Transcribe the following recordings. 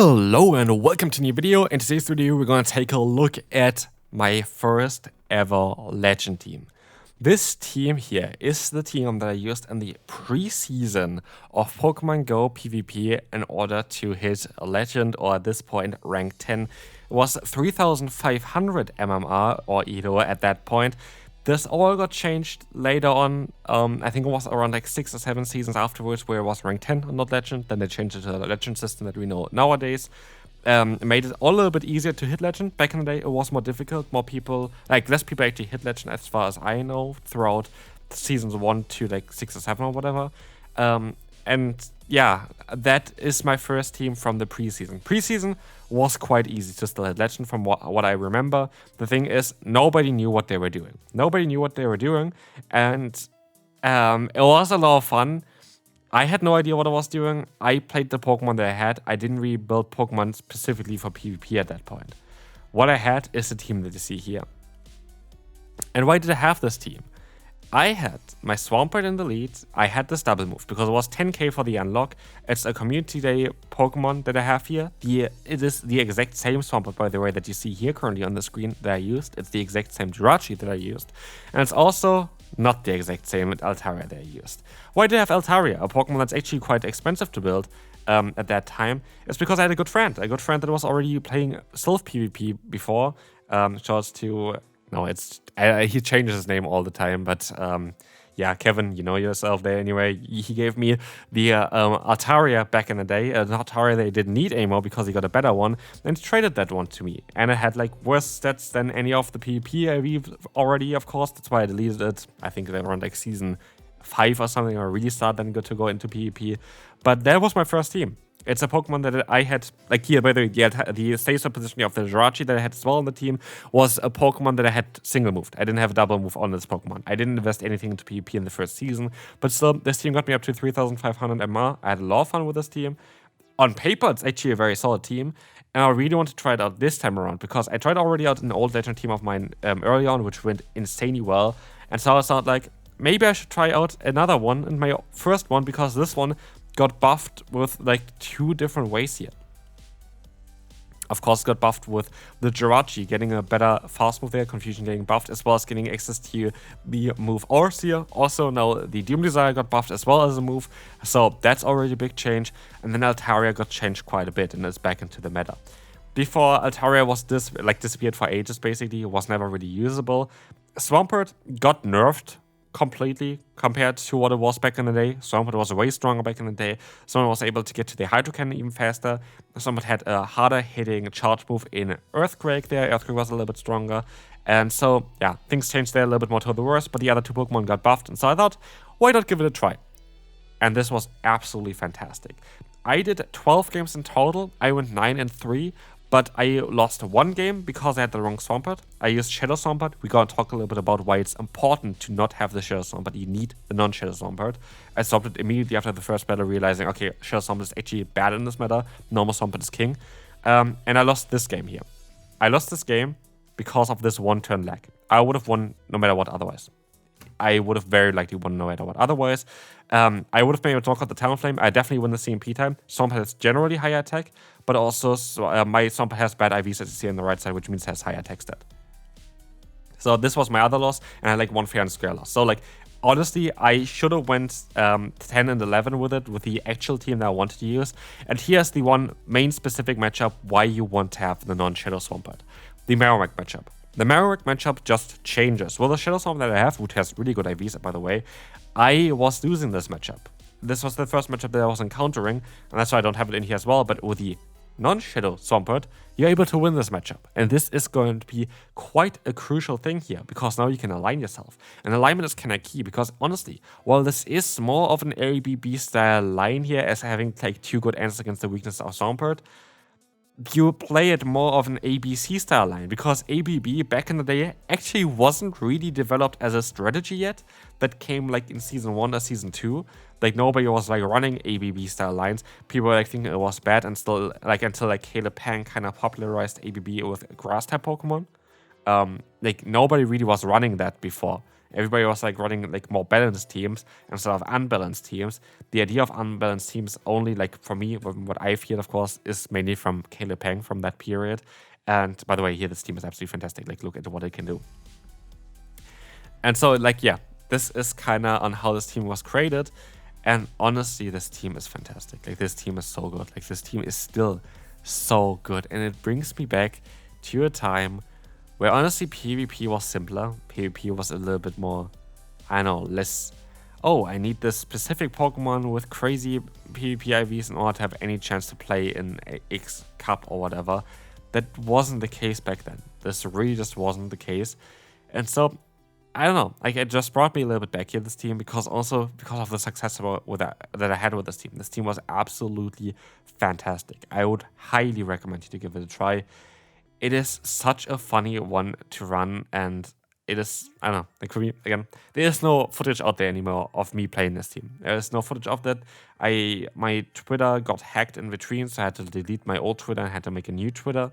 Hello and welcome to a new video. In today's video we're going to take a look at my first ever legend team. This team here is the team that I used in the preseason of Pokemon Go PvP in order to hit a legend, or at this point rank 10. It was 3500 MMR or ELO at that point. This all got changed later on. I think it was around like 6 or 7 seasons afterwards where it was rank 10 and not legend. Then they changed it to the legend system that we know nowadays. It made it all a little bit easier to hit legend. Back in the day it was more difficult. Less people actually hit legend as far as I know throughout seasons 1 to like 6 or 7 or whatever. And yeah, that is my first team from the preseason. Preseason was quite easy to still hit legend from what I remember. The thing is, nobody knew what they were doing. And it was a lot of fun. I had no idea what I was doing. I played the Pokemon that I had. I didn't really build Pokemon specifically for PvP at that point. What I had is the team that you see here. And why did I have this team? I had my Swampert in the lead. I had this double move because it was 10k for the unlock. It's a community day Pokemon that I have here. It is the exact same Swampert, by the way, that you see here currently on the screen that I used. It's the exact same Jirachi that I used. And it's also not the exact same Altaria that I used. Why did I have Altaria, a Pokemon that's actually quite expensive to build at that time? It's because I had a good friend that was already playing Sylph PvP before. Shouts to... No, he changes his name all the time, but yeah, Kevin, you know yourself there anyway. He gave me the Altaria back in the day, an Altaria they didn't need anymore because he got a better one, and he traded that one to me. And it had like worse stats than any of the PvP I've already, of course. That's why I deleted it. I think they were around like season 5 or something, or really start then to go into PvP. But that was my first team. It's a Pokemon that I had, like here, by the way, the stage position of the Jirachi that I had as well on the team was a Pokemon that I had single moved. I didn't have a double move on this Pokemon. I didn't invest anything into PvP in the first season, but still, this team got me up to 3500 MR. I had a lot of fun with this team. On paper, it's actually a very solid team, and I really want to try it out this time around because I tried already out an old legend team of mine early on, which went insanely well, and so I thought like, maybe I should try out another one, and my first one, because this one got buffed with like 2 different ways here. Of course, got buffed with the Jirachi getting a better fast move there, Confusion getting buffed, as well as getting access to the move Overseer. Also, now the Doom Desire got buffed as well as a move, so that's already a big change. And then Altaria got changed quite a bit and is back into the meta. Before, Altaria was disappeared for ages, basically. It was never really usable. Swampert got nerfed completely compared to what it was back in the day. Swampert was way stronger back in the day. Swampert was able to get to the Hydro Cannon even faster. Swampert had a harder hitting charge move in Earthquake there. Earthquake was a little bit stronger. And so, yeah, things changed there a little bit more to the worse, but the other 2 Pokemon got buffed. And so I thought, why not give it a try? And this was absolutely fantastic. I did 12 games in total. I went 9-3. But I lost 1 game because I had the wrong Swampert. I used Shadow Swampert. We're going to talk a little bit about why it's important to not have the Shadow Swampert. You need the non-Shadow Swampert. I stopped it immediately after the first battle, realizing, okay, Shadow Swampert is actually bad in this meta. Normal Swampert is king. And I lost this game here. I lost this game because of this 1-turn lag. I would have won no matter what otherwise. I would have very likely won no matter what otherwise. I would have been able to knock out the Talonflame. I definitely win the CMP time. Swampert has generally higher attack, but also my Swampert has bad IVs, as you see on the right side, which means it has higher attack stat. So this was my other loss, and I had like 1 fair and square loss. So like, honestly, I should have went 10 and 11 with it, with the actual team that I wanted to use. And here's the one main specific matchup why you want to have the non-Shadow Swampert. The Marowak matchup. The Marowak matchup just changes. Well, the Shadow Swampert that I have, which has really good IVs, by the way, I was losing this matchup. This was the first matchup that I was encountering, and that's why I don't have it in here as well, but with the non-Shadow Swampert, you're able to win this matchup. And this is going to be quite a crucial thing here, because now you can align yourself. And alignment is kind of key, because honestly, while this is more of an ABB style line here, as having like 2 good answers against the weakness of Swampert, you play it more of an ABC style line, because ABB back in the day actually wasn't really developed as a strategy yet. That came like in season 1 or season 2. Like nobody was like running ABB style lines. People were like thinking it was bad, and still like until like Caleb Pang kind of popularized ABB with grass type Pokemon. Like nobody really was running that before. Everybody was like running like more balanced teams instead of unbalanced teams. The idea of unbalanced teams only, like for me, what I feel, of course, is mainly from Caleb Peng from that period. And by the way, here this team is absolutely fantastic. Like, look at what it can do. And so, like, yeah, this is kind of on how this team was created. And honestly, this team is fantastic. Like, this team is so good. Like, this team is still so good. And it brings me back to a time where honestly PvP was simpler. PvP was a little bit more, I don't know, less, oh, I need this specific Pokemon with crazy PvP IVs in order to have any chance to play in a X Cup or whatever. That wasn't the case back then. This really just wasn't the case. And so, I don't know, like it just brought me a little bit back here, this team, because of the success that I had with this team. This team was absolutely fantastic. I would highly recommend you to give it a try. It is such a funny one to run, and it is, I don't know, like for me, again, there is no footage out there anymore of me playing this team. There is no footage of that. My Twitter got hacked in between, so I had to delete my old Twitter and had to make a new Twitter.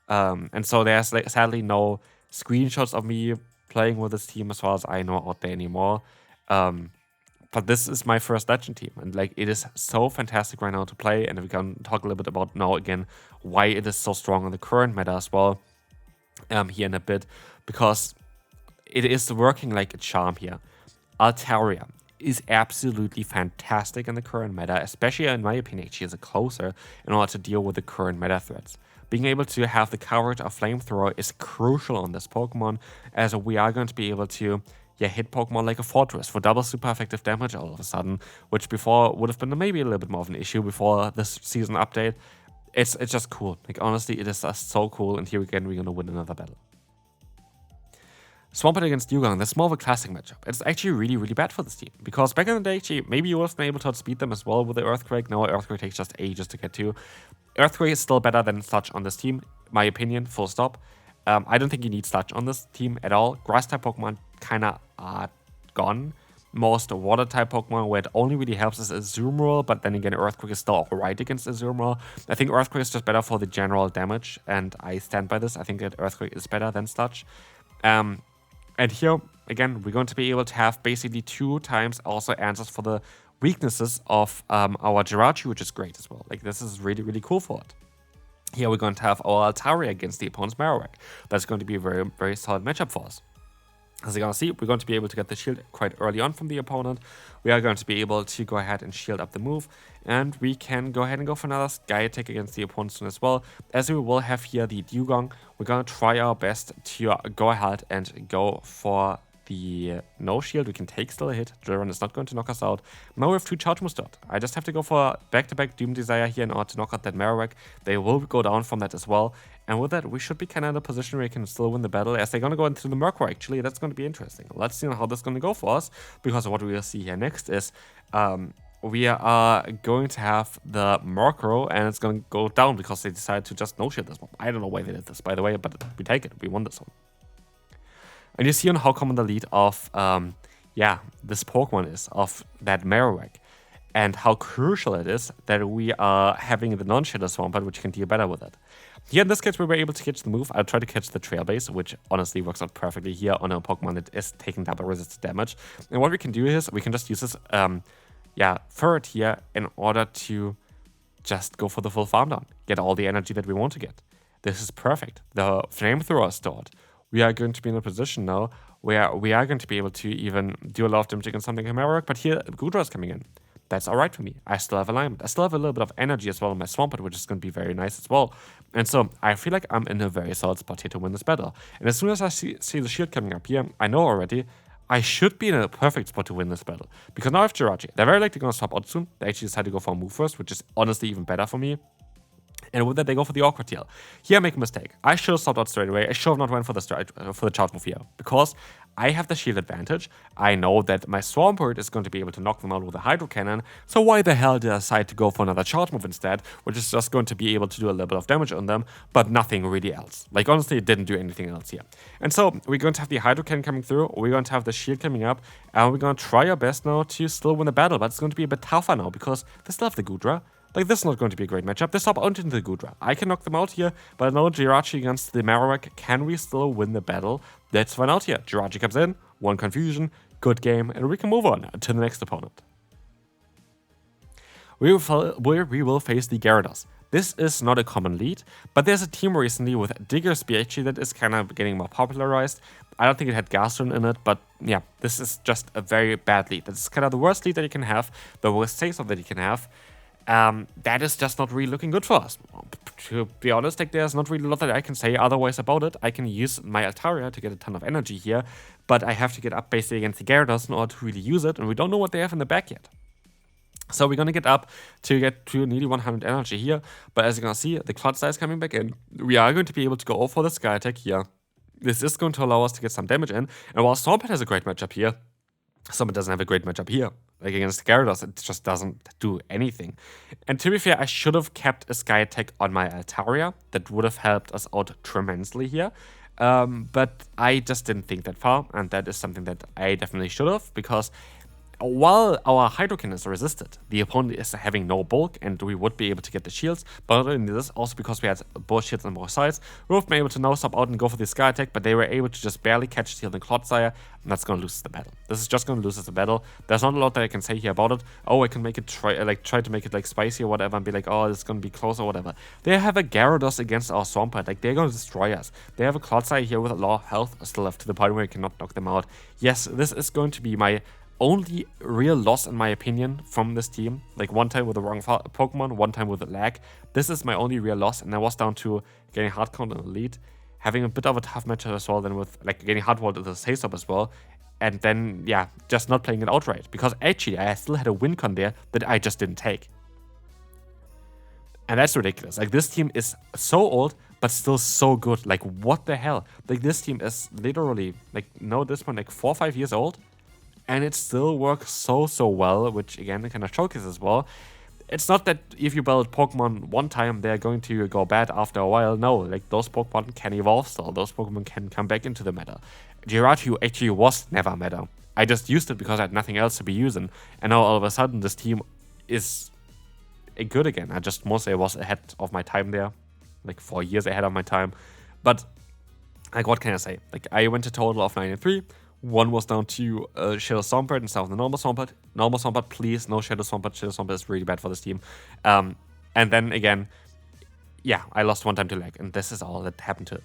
And so there's like, sadly no screenshots of me playing with this team as far as I know out there anymore. But this is my first Legend team, and like it is so fantastic right now to play, and we can talk a little bit about now again why it is so strong in the current meta as well here in a bit, because it is working like a charm here. Altaria is absolutely fantastic in the current meta, especially in my opinion. She is a closer in order to deal with the current meta threats. Being able to have the coverage of Flamethrower is crucial on this Pokemon, as we are going to be able to hit Pokemon like a Fortress for double super effective damage all of a sudden, which before would have been maybe a little bit more of an issue before this season update. It's just cool. Like honestly, it is just so cool, and here again we're gonna win another battle. Swampert against Dewgong, that's more of a classic matchup. It's actually really, really bad for this team, because back in the day, actually, maybe you would have been able to outspeed them as well with the Earthquake. Now Earthquake takes just ages to get to. Earthquake is still better than Sludge on this team, my opinion, full stop. I don't think you need Sludge on this team at all. Grass-type Pokemon kinda are gone. Most Water-type Pokemon, where it only really helps is Azumarill, but then again, Earthquake is still alright against Azumarill. I think Earthquake is just better for the general damage, and I stand by this. I think that Earthquake is better than Sludge. And here, again, we're going to be able to have basically 2 times also answers for the weaknesses of our Jirachi, which is great as well. Like, this is really, really cool for it. Here we're going to have our Altaria against the opponent's Marowak. That's going to be a very, very solid matchup for us. As you're going to see, we're going to be able to get the shield quite early on from the opponent. We are going to be able to go ahead and shield up the move. And we can go ahead and go for another Sky attack against the opponent soon as well. As we will have here the Dewgong, we're going to try our best to go ahead and go for the no shield. We can take still a hit. Driven is not going to knock us out. Now we have 2 Charge Moves dot. I just have to go for back-to-back Doom Desire here in order to knock out that Marowak. They will go down from that as well. And with that, we should be kind of in a position where we can still win the battle, as they're going to go into the Murkrow. Actually, that's going to be interesting. Let's see how this is going to go for us, because what we will see here next is we are going to have the Murkrow, and it's going to go down because they decided to just no-shield this one. I don't know why they did this, by the way, but we take it. We won this one. And you see on how common the lead of, this Pokemon is, of that Marowak, and how crucial it is that we are having the non-shitter Swampert, which can deal better with it. Here in this case, we were able to catch the move. I'll try to catch the Trailblaze, which honestly works out perfectly here on a Pokemon that is taking double resisted damage. And what we can do is, we can just use this, Ferret here in order to just go for the full farm down, get all the energy that we want to get. This is perfect. The Flamethrower is stored. We are going to be in a position now where we are going to be able to even do a lot of damage against something like Marowak, but here Goodra is coming in. That's alright for me. I still have alignment. I still have a little bit of energy as well in my Swampert, which is going to be very nice as well. And so I feel like I'm in a very solid spot here to win this battle. And as soon as I see the shield coming up here, I know already I should be in a perfect spot to win this battle. Because now I have Jirachi. They're very likely going to swap out soon. They actually decide to go for a move first, which is honestly even better for me. And with that, they go for the awkward tail. Here I make a mistake. I should have stopped out straight away. I should have not went for the charge move here, because I have the shield advantage. I know that my Swampert is going to be able to knock them out with a Hydro Cannon. So why the hell did I decide to go for another charge move instead, which is just going to be able to do a little bit of damage on them, but nothing really else. Like honestly, it didn't do anything else here. And so we're going to have the Hydro Cannon coming through. We're going to have the shield coming up, and we're going to try our best now to still win the battle. But it's going to be a bit tougher now because they still have the Goodra. Like, this is not going to be a great matchup. They stop out into the Goodra. I can knock them out here, but no Jirachi against the Marowak. Can we still win the battle? Let's find out here. Jirachi comes in. 1 confusion, good game, and we can move on to the next opponent. We will face the Gyarados. This is not a common lead, but there's a team recently with Digger's BHG that is kind of getting more popularized. I don't think it had Gastron in it, but yeah, this is just a very bad lead. This is kind of the worst lead that you can have, the worst face-off that you can have. That is just not really looking good for us. To be honest, like, there's not really a lot that I can say otherwise about it. I can use my Altaria to get a ton of energy here, but I have to get up basically against the Gyarados in order to really use it, and we don't know what they have in the back yet. So we're going to get up to get to nearly 100 energy here, but as you're going to see, the Clod size coming back in. We are going to be able to go for the Sky Attack here. This is going to allow us to get some damage in, and while Swampert has a great matchup here, Swampert doesn't have a great matchup here. Like against Gyarados, it just doesn't do anything. And to be fair, I should have kept a Sky Attack on my Altaria. That would have helped us out tremendously here. But I just didn't think that far, and that is something that I definitely should have, because while our Hydro Cannon is resisted, the opponent is having no bulk, and we would be able to get the shields. But not only this, also because we had both shields on both sides, we would have been able to now stop out and go for the Sky Attack, but they were able to just barely catch Shield and Clodsire, and that's going to lose the battle. This is just going to lose us the battle. There's not a lot that I can say here about it. Oh, I can make it try to make it like spicy or whatever, and be like, oh, it's going to be close or whatever. They have a Gyarados against our Swampert. Like, they're going to destroy us. They have a Clodsire here with a lot of health still left to the point where I cannot knock them out. Yes, this is going to be my only real loss, in my opinion, from this team. Like, one time with the wrong Pokemon, one time with a lag. This is my only real loss, and I was down to getting hard count in the lead, having a bit of a tough matchup as well, then with like getting hard walled at the face-up as well, and then yeah, just not playing it outright, because actually I still had a win con there that I just didn't take. And that's ridiculous. Like, this team is so old, but still so good. Like, what the hell? Like, this team is literally, like, no, this one, like 4 or 5 years old, and it still works so well, which again kind of showcases as well. It's not that if you build Pokemon one time, they're going to go bad after a while. No, like, those Pokemon can evolve still. Those Pokemon can come back into the meta. Jirachi actually was never meta. I just used it because I had nothing else to be using. And now all of a sudden this team is good again. I just mostly was ahead of my time there. Like 4 years ahead of my time. But like, what can I say? Like, I went a total of 93. One was down to Shadow Swampert instead of the normal Swampert. Normal Swampert, please, no Shadow Swampert. Shadow Swampert is really bad for this team. And then again, yeah, I lost one time to lag, and this is all that happened to it.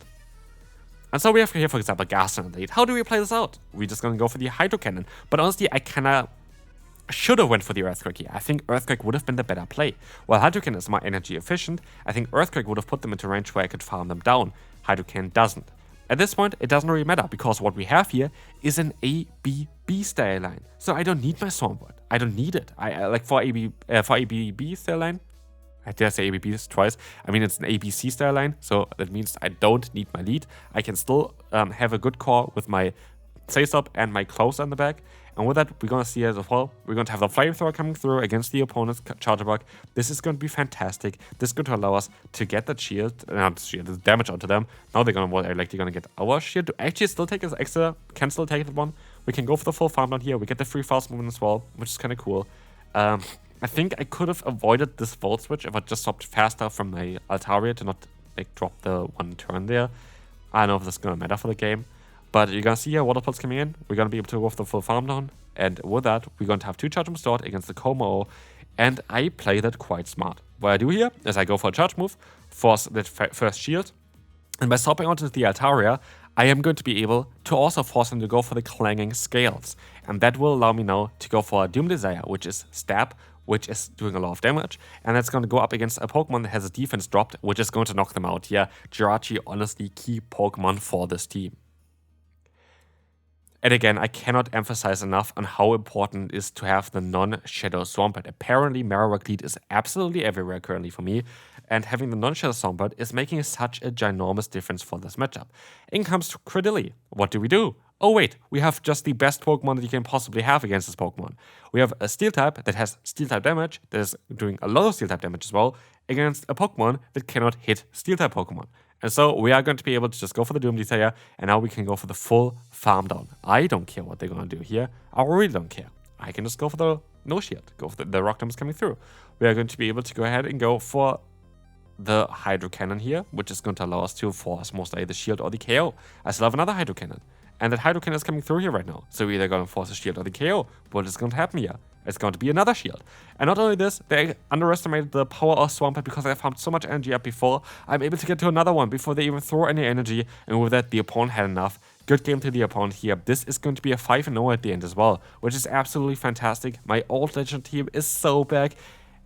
And so we have here, for example, Gastron in the lead. How do we play this out? We're just gonna go for the Hydro Cannon. But honestly, I kinda should have went for the Earthquake here. I think Earthquake would have been the better play. While Hydro Cannon is more energy efficient, I think Earthquake would have put them into range where I could farm them down. Hydro Cannon doesn't. At this point, it doesn't really matter, because what we have here is an ABB style line. So I don't need my Swampert. I don't need it. I like for ABB style line. I dare say ABB twice. I mean, it's an ABC style line, so that means I don't need my lead. I can still have a good core with my Face-Up and my Closer in the back. And with that, we're going to see as well, we're going to have the Flamethrower coming through against the opponent's Charger Bug. This is going to be fantastic. This is going to allow us to get that shield, the damage onto them. Now they're going to get our shield to actually still take this extra, can still take that one. We can go for the full farm down here. We get the free fast movement as well, which is kind of cool. I think I could have avoided this Volt Switch if I just swapped faster from my Altaria to not like drop the one turn there. I don't know if this is going to matter for the game. But you're going to see here Water Pulse coming in. We're going to be able to go for the full farm down. And with that, we're going to have 2 Charge Moves stored against the Como. And I play that quite smart. What I do here is I go for a Charge Move, force that first shield. And by stopping onto the Altaria, I am going to be able to also force him to go for the Clanging Scales. And that will allow me now to go for a Doom Desire, which is Stab, which is doing a lot of damage. And that's going to go up against a Pokemon that has a defense dropped, which is going to knock them out here. Jirachi, honestly, key Pokemon for this team. And again, I cannot emphasize enough on how important it is to have the non-Shadow Swampert. Apparently, Marowak lead is absolutely everywhere currently for me, and having the non-Shadow Swampert is making such a ginormous difference for this matchup. In comes to Credilli. What do? Oh wait, we have just the best Pokemon that you can possibly have against this Pokemon. We have a Steel type that has Steel type damage, that is doing a lot of Steel type damage as well, against a Pokemon that cannot hit Steel type Pokemon. And so we are going to be able to just go for the Doom Desire, and now we can go for the full farm down. I don't care what they're going to do here. I really don't care. I can just go for the no shield, go for the Rock Dome is coming through. We are going to be able to go ahead and go for the Hydro Cannon here, which is going to allow us to force most likely the shield or the KO. I still have another Hydro Cannon. And that Hydrokin is coming through here right now. So we're either going to force a shield or the KO. What is going to happen here? It's going to be another shield. And not only this, they underestimated the power of Swampert because I farmed so much energy up before. I'm able to get to another one before they even throw any energy. And with that, the opponent had enough. Good game to the opponent here. This is going to be a 5-0 at the end as well, which is absolutely fantastic. My old Legend team is so back.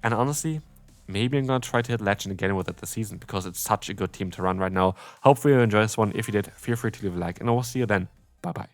And honestly, maybe I'm going to try to hit Legend again with it this season because it's such a good team to run right now. Hopefully you enjoyed this one. If you did, feel free to leave a like. And I will see you then. Bye-bye.